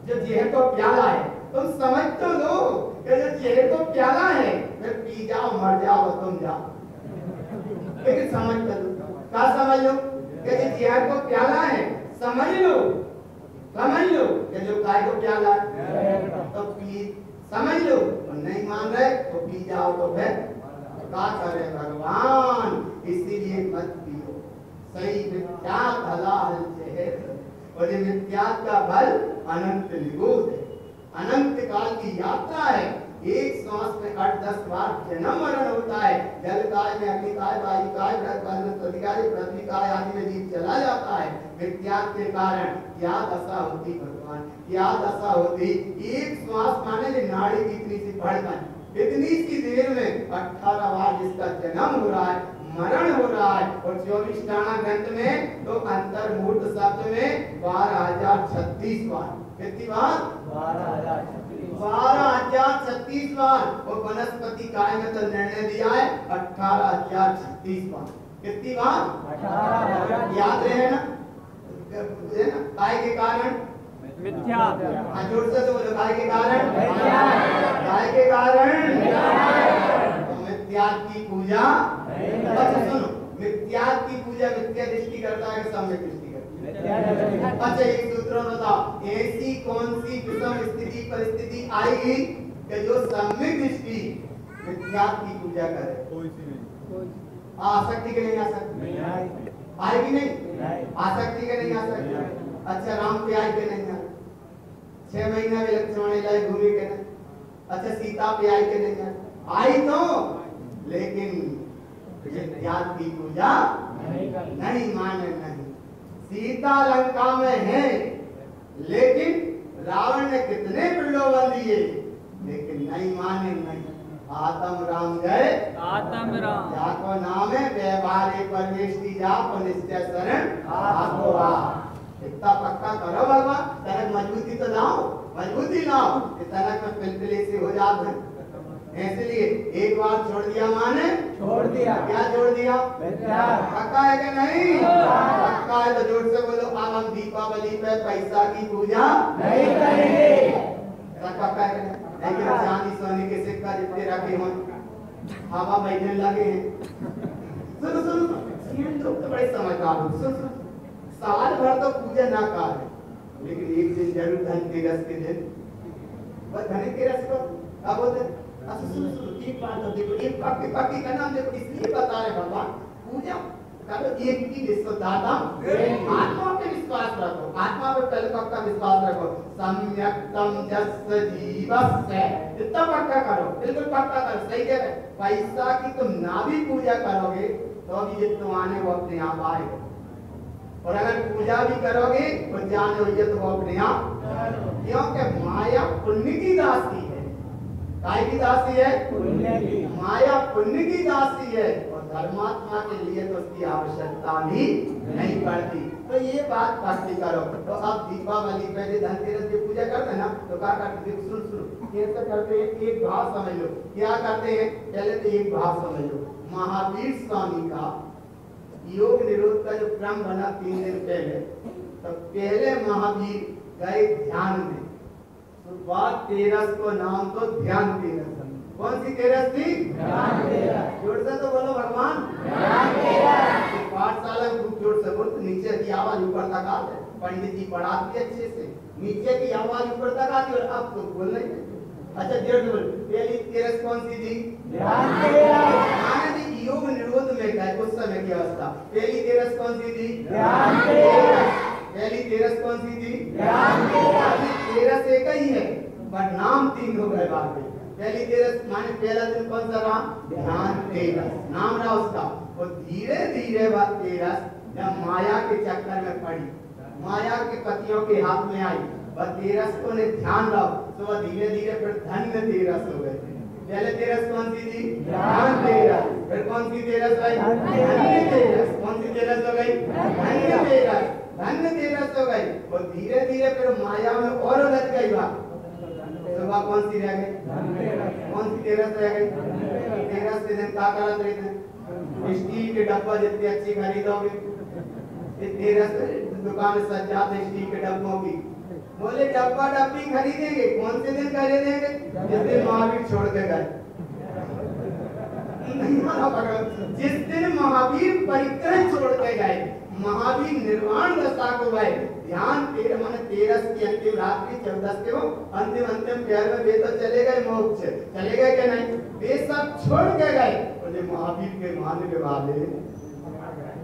जो जहर को प्याला है, तुम समझ तो लो कि जो जहर को प्याला है, फिर पी जाओ मर जाओ तुम जाओ, लेकिन समझ तो लो। क्या समझ लो? कि जो जहर को प्याला है समझ लो, समझ लो कि जो काय को प्याला है तो पी, समझ लो। और नहीं मान रहे तो पी जाओ, तो फिर क्या करे भगवान? इसीलिए मत पियो। सही मिथ्या हलाल जहर, और ये मिथ्या का बल अनंत निगूढ़ है, अनंत काल की यात्रा है। एक सांस में 8-10 बार जन्म मरण होता है। जल काय में, अग्नि काय, वायु काय, पृथ्वी काय आदि में जीव चला जाता है। मिथ्या के कारण क्या दशा होती भगवान, क्या दशा होती? एक श्वास माने जो नाड़ी कितनी सी धड़कन, इतनी सी देर में 18 बार जिसका जन्म हो रहा है, मरण हो रहा है। और 24 टाणा ग्रंथ में तो अंतर्मूर्त शब्द में 12,036 बार, कितनी बार? 12,036 बार। और वनस्पति काय में तो निर्णय दिया है 18,036 बार, कितनी बार? 18,000। याद रहे ना, काय के कारण मिथ्या, जोर से तो बोलो, काय के कारण, काय के कारण मिथ्या की पूजा। अच्छा सुनो, मिथ्या की पूजा मिथ्या दृष्टि करता है कि सम्यक दृष्टि करता है? अच्छा एक सूत्र बताओ, ऐसी कौन सी विषम स्थिति परिस्थिति आएगी कि जो सम्यक दृष्टि मिथ्या की पूजा करे? कोई सी नहीं। आ सकती कि नहीं आ सकती? आएगी नहीं? आ सकती कि नहीं आ सकती? अच्छा राम पे आए के नहीं आए? 6 महीना में लक्ष्मण लाए घूमे के नहीं? अच्छा सीता पे आए के नहीं आए? आई तो, लेकिन विद्यात की पूजा नहीं माने नहीं। सीता लंका में है, लेकिन रावण ने कितने प्रलोभन दिए, लेकिन नहीं माने नहीं। आत्म राम जय आत्म राम, जाको नाम है व्यवहारे परमेश की जाप निश्चय शरण आपो आ। इतना पक्का करो भगवान, तनक मजबूती तो लाओ, मजबूती लाओ कि तनक में पिलपिले से हो जाते हैं। इसलिए एक बार छोड़ दिया माने छोड़ दिया। क्या छोड़ दिया? मिथ्या। पक्का है कि नहीं? पक्का है तो जोर से बोलो, अब हम दीपावली पे पैसा की पूजा नहीं करेंगे। पक्का है कि नहीं? लेकिन चांदी सोने के सिक्का जितने रखे हों हवा बहने लगे हैं। सुनो सुनो, ये लोग तो बड़े समझदार हो। सुनो, साल भर तो पूजा ना कर, लेकिन एक दिन जरूर धनतेरस के दिन, बस धनतेरस को अब बोलते अच्छा सुनो, एक बात तो देखो, एक पक्की का नाम देखो, इसलिए बता रहे भगवान, पूजा करो एक की विश्वदाता, आत्मा पे विश्वास रखो, आत्मा पे पहले पक्का विश्वास रखो, सम्यक्तम जस्य जीवस्य, इतना पक्का करो, बिल्कुल पक्का करो। सही कह रहे, पैसा की तुम ना भी पूजा करोगे तो अभी ये तुम्हारे वो अपने आप आएगा, और अगर पूजा भी करोगे तो जानो ये तो अपने आप, क्योंकि माया पुण्य की दासी है। काय की दासी है? पुण्य की। माया पुण्य की दासी है, और धर्मात्मा के लिए तो उसकी आवश्यकता भी नहीं पड़ती। तो ये बात पक्की करो। तो अब दीपावली पे धनतेरस की पूजा करते हैं ना, तो क्या करते हैं? सुन कैसे करते हैं, एक भाव समझ लो। क्या करते हैं? पहले तो एक भाव समझ लो, महावीर स्वामी का योग निरोध का जो क्रम बना 3 दिन पहले, तो पहले महावीर गए ध्यान में, बात तेरस को नाम तो ध्यान तेरस। कौन सी तेरस थी? ध्यान तेरस। जोर से तो बोलो भगवान, ध्यान तेरस। पाठशाला खूब जोर से बोल, नीचे की आवाज ऊपर तक आती है, पंडित जी पढ़ाते अच्छे से, नीचे की आवाज ऊपर तक आती है, और अब तो बोल नहीं। अच्छा जोर से बोल, पहली तेरस कौन सी थी? ध्यान तेरस। आनंद योग निरोध में गए उस समय की अवस्था। पहली तेरस कौन सी थी? ध्यान तेरस। पहली तेरस कौन सी थी? ध्यान तेरस। तेरस एक ही है, पर नाम 3 हो गए बाद में। पहली तेरस माने पहला दिन कौन सा रहा? ध्यान तेरस नाम रहा उसका। और धीरे धीरे वह तेरस जब माया के चक्कर में पड़ी, माया के पतियों के हाथ में आई, वह तेरस को ने ध्यान रहा, तो वह धीरे धीरे फिर धन्य तेरस हो गए। पहले तेरस कौन सी थी? ध्यान तेरस। फिर कौन सी तेरस आई? धन्य तेरस। कौन सी तेरस हो गई? धन्य तेरस। धन्य तेरस हो गई, और धीरे धीरे फिर माया में और उलझ गई बात। तो वह कौन सी रह गई? कौन सी तेरस रह गई? तेरस के दिन क्या करते थे? स्टील के डब्बा जितने अच्छी खरीदोगे, तेरस दुकान में सज जाते स्टील के डब्बों की, बोले डब्बा डब्बी खरीदेंगे, कौन से दिन खरीदेंगे? जिस दिन महावीर छोड़ के गए। जिस दिन महावीर परिक्रम छोड़ के गए, महावीर निर्वाण दशा को गए, ध्यान तेरस की अंतिम रात्रि 14 के वो अंतिम प्यार में वे तो चले गए मोक्ष, चले गए क्या नहीं? वे सब छोड़ के गए। बोले महावीर के मानने वाले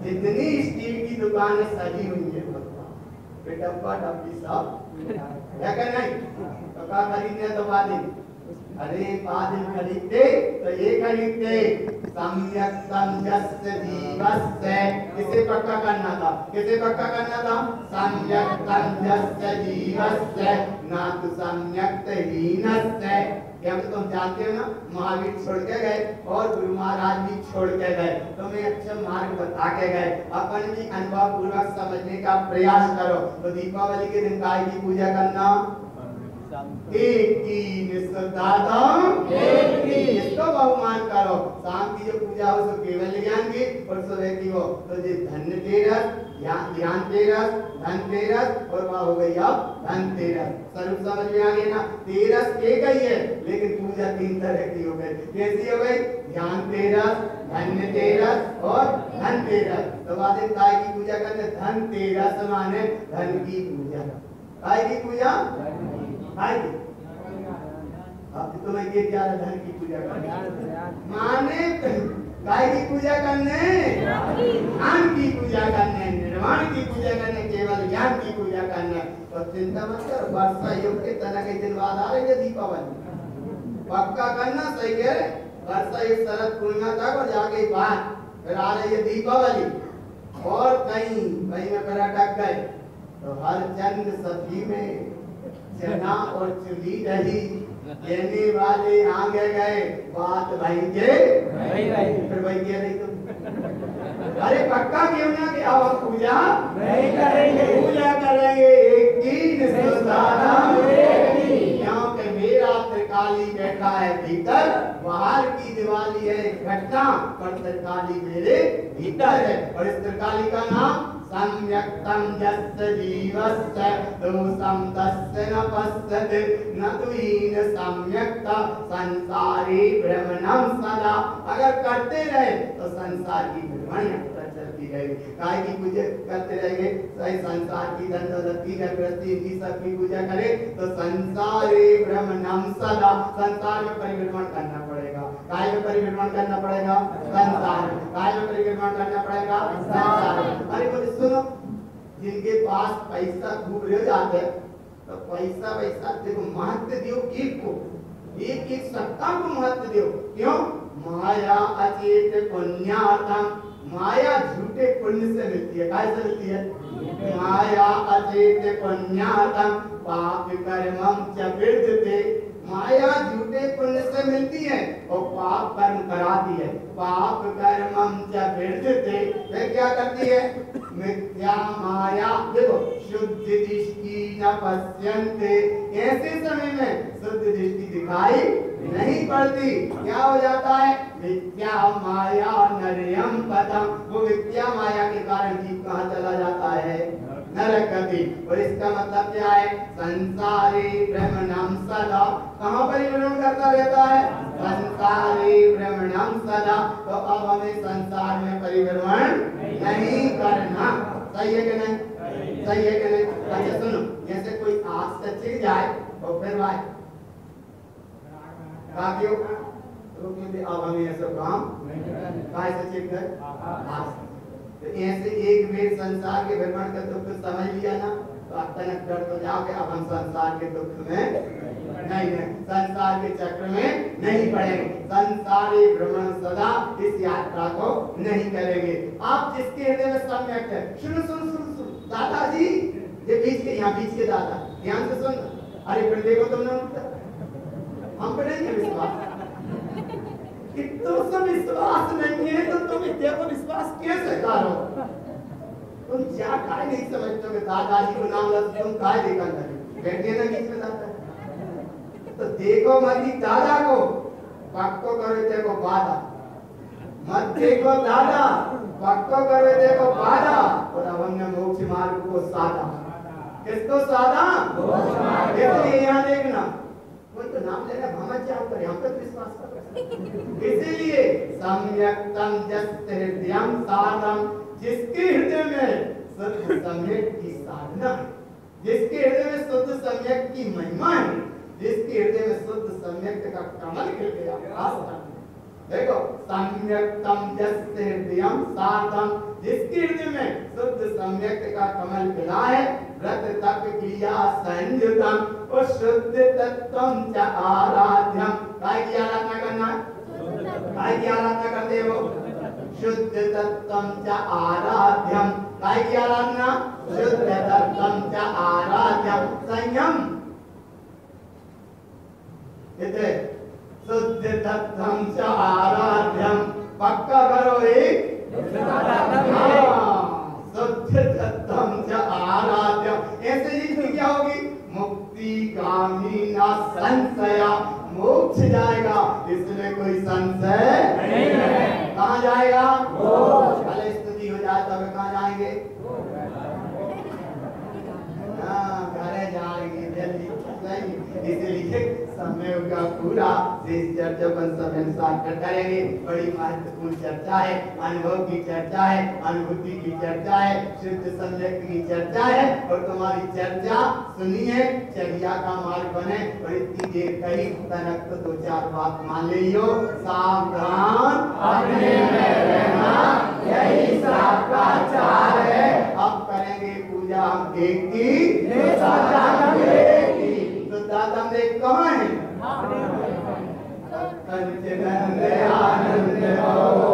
जितनी स्टील की दुकानें सजी हुई है, डब्बा डब्बी सब क्या करना है? तो क्या खरीदने तो बादिन, अरे बादिन खरीदते तो ये खरीदते सम्यक संजस्य जीवस्य। किसे पक्का करना था? किसे पक्का करना था? सम्यक संजस्य जीवस्य, ना तो सम्यक हीनस्य। क्या तुम जानते हो ना, महावीर छोड़ के गए और गुरु महाराज भी छोड़ के गए, तुम्हें अच्छा मार्ग बता के गए। अपन भी अनुभव पूर्वक समझने का प्रयास करो। तो दीपावली के दिन काय की पूजा करना? एक की निष्दाता, एक की इसको बहुमान करो। शाम की जो पूजा हो सो केवल ज्ञान की, और सुबह की हो तो ये धन्य तेरस, ध्यान तेरस, धन तेरस, और वह हो गई अब धन तेरस। स्वरूप समझ में आ गया ना? तेरस एक ही है, लेकिन पूजा 3 तरह की हो गई। कैसी हो गई? ध्यान तेरस, धन्य तेरस और धन तेरस। तो बाद में काय की पूजा करते? धन तेरस माने धन की पूजा। काय की पूजा? काय की? अब तो मैं ये क्या धन की पूजा करने माने काय की पूजा करने? ध्यान की पूजा करने, निर्वाण की पूजा करने, केवल ज्ञान की पूजा करने। तो चिंता मत कर, वर्षा योग के तरह के दिन बाद आ रही है दीपावली, पक्का करना। सही कह रहे, वर्षा योग शरद पूर्णिमा तक और जाके बाद फिर आ रही है दीपावली। और कहीं में फिर अटक गए तो हर चंद सभी में चना और चुली रही, कहने वाले आगे गए, बात भाई के फिर भाई क्या रही तुम अरे पक्का क्यों ना कि अब हम पूजा नहीं करेंगे। पूजा करेंगे एक की सुल्तानम एक की। क्योंकि मेरा त्रिकाली बैठा है भीतर, बाहर की दिवाली है घटना, पर त्रिकाली मेरे भीतर है। और इस त्रिकाली का नाम सम्यक्तम यस्य जीवस्य दोषम तस्य न पश्यति न तुहीन सम्यक्ता संसारी भ्रमणम सदा। अगर करते रहे तो संसार की भ्रमण चलती रहेगी। काय की पूजा करते रहेंगे, सही संसार की धन दौलत की गृहस्थी की सबकी पूजा करें तो संसारी भ्रमणम सदा, संसार में परिभ्रमण करना पड़ेगा। काय में परिभ्रमण करना पड़ेगा? संसार में। काय में परिभ्रमण करना पड़ेगा? संसार में। अरे बोले सुनो, जिनके पास पैसा खूब रह जाते तो पैसा वैसा देखो महत्व दियो एक को, एक एक सत्ता को महत्व दियो। क्यों? माया अचेत पुण्यार्थम, माया झूठे पुण्य से मिलती है। काय से मिलती है? माया अचेत पुण्यार्थम पाप कर्मम च विद्यते। माया झूठे पुण्य से मिलती है और पाप कर्म कराती है। पाप कर्मम च विद्यते, वे क्या करती है? मिथ्या माया। देखो शुद्ध दृष्टि न पश्यन्ते, ऐसे समय में शुद्ध दृष्टि दिखाई नहीं पड़ती। क्या हो जाता है? मिथ्या माया नरयम पदम, वो मिथ्या माया के कारण जीव कहाँ चला जाता है? नरक गति। और इसका मतलब क्या है? संसारी भ्रमणम सदा, कहाँ परिभ्रमण करता रहता है? संसारी भ्रमणम सदा। तो अब हमें संसार में परिभ्रमण नहीं करना। सही है कि नहीं? सही है कि नहीं? अच्छा सुनो, जैसे कोई आग से चिढ़ जाए और फिर भाई काटियो रुकिए, अब हमें ऐसा काम काय से चिढ़ गए आग से। तो ऐसे एक बेर संसार के भ्रमण का दुख समझ लिया ना, तो अचानक डर तो जाओगे अब हम संसार के दुख में नहीं है, संसार के चक्र में नहीं पड़ेंगे। संसारी भ्रमण सदा इस यात्रा को नहीं करेंगे। आप जिसके हृदय में सम्यक है, सुनो सुनो सुनो सुनो दादाजी, ये बीच के यहाँ बीच के दादा ध्यान से सुन। अरे फिर देखो तुमने हम पे नहीं है विश्वास, तुम विश्वास नहीं है तो तुम विद्या को विश्वास कैसे करो? तुम क्या काय नहीं समझते हो? दादाजी को नाम लगा तुम काय देखा नहीं बैठे ना बीच में दादा, तो देखो मत ही दादा को, पक्को करो देखो बाधा, मत देखो दादा, पक्को करो देखो बाधा। और अब हमने मोक्ष मार्ग को साधा। किसको साधा? इसलिए यहाँ देखना, कोई तो नाम लेना भ्रमण क्या करे, हम तो विश्वास कर। इसीलिए सम्यक्तम यस्य हृदयम साधम, जिसके हृदय में शुद्ध सम्यक की साधना, जिसके हृदय में शुद्ध सम्यक की महिमा है, जिसके हृदय में शुद्ध सम्यक का कमल खिल गया। देखो सम्यक्तम यस्य हृदयम साधम, जिसके हृदय में शुद्ध सम्यक का कमल खिला है, व्रत तप क्रिया संयुतम, और शुद्ध तत्वम च आराध्यम। काय की आराधना करना है? काय की आराधना करते हो? शुद्ध तत्वम च आराध्यम। काय की आराधना? शुद्ध तत्वम च आराध्यम। संयम इते शुद्ध तत्वम च आराध्यम, पक्का करो एक शुद्ध तत्वम च आराध्यम। ऐसे ही क्या होगी? मुक्ति गामी ना संशया, मोक्ष जाएगा इसमें कोई संशय नहीं है। कहाँ जाएगा? भले स्तुति हो जाए तब कहाँ जाएंगे? घरे जाएंगे जल्दी। इसलिए समय का पूरा इस चर्चा पर सब अनुसार करेंगे। बड़ी महत्वपूर्ण चर्चा है, अनुभव की चर्चा है, अनुभूति की चर्चा है, शुद्ध सम्यक की चर्चा है। और तुम्हारी चर्चा सुनिए, चर्या का मार्ग बने। और इतनी देर कही तनक तो दो चार बात मान लियो। सावधान अपने में रहना, यही सबका चार है। अब करेंगे पूजा हम एक की, तो दादा देव कहाँ है? आनंद हो